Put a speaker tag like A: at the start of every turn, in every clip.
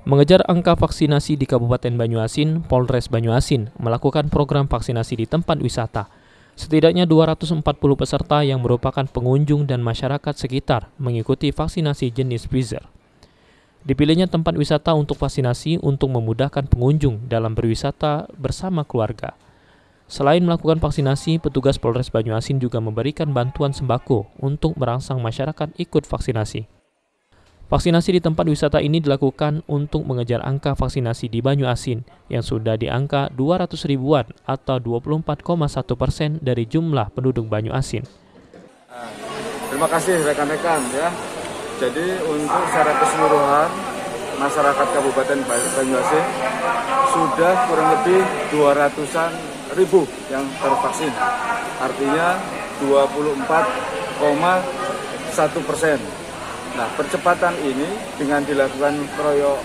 A: Mengejar angka vaksinasi di Kabupaten Banyuasin, Polres Banyuasin melakukan program vaksinasi di tempat wisata. Setidaknya 240 peserta yang merupakan pengunjung dan masyarakat sekitar mengikuti vaksinasi jenis Pfizer. Dipilihnya tempat wisata untuk vaksinasi untuk memudahkan pengunjung dalam berwisata bersama keluarga. Selain melakukan vaksinasi, petugas Polres Banyuasin juga memberikan bantuan sembako untuk merangsang masyarakat ikut vaksinasi. Vaksinasi di tempat wisata ini dilakukan untuk mengejar angka vaksinasi di Banyuasin yang sudah di angka 200 ribuan atau 24,1% dari jumlah penduduk Banyuasin.
B: Terima kasih rekan-rekan ya. Jadi untuk secara keseluruhan masyarakat Kabupaten Banyuasin sudah kurang lebih 200-an ribu yang tervaksin. Artinya 24,1%. Nah, percepatan ini dengan dilakukan proyek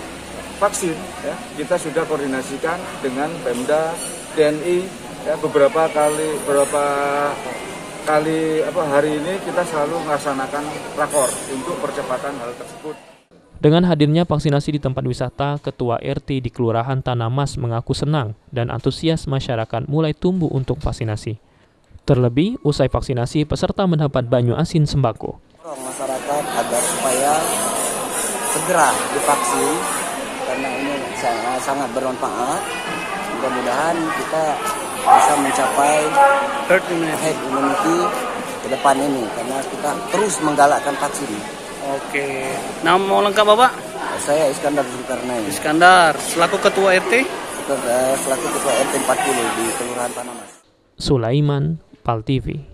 B: vaksin, ya, kita sudah koordinasikan dengan Pemda, TNI, ya, beberapa kali hari ini kita selalu melaksanakan rakor untuk percepatan hal tersebut.
A: Dengan hadirnya vaksinasi di tempat wisata, Ketua RT di Kelurahan Tanah Mas mengaku senang dan antusias masyarakat mulai tumbuh untuk vaksinasi. Terlebih, usai vaksinasi, peserta mendapat Banyuasin sembako.
C: Masyarakat agar supaya segera divaksin karena ini sangat bermanfaat. Mudah-mudahan kita bisa mencapai herd immunity ke depan ini karena kita terus menggalakkan vaksin.
D: Oke, nama lengkap Bapak?
C: Saya Iskandar Zulkarnain.
D: Iskandar, selaku Ketua RT?
C: Selaku Ketua RT 40 di Kelurahan Tanah Mas.
A: Sulaiman, PAL TV.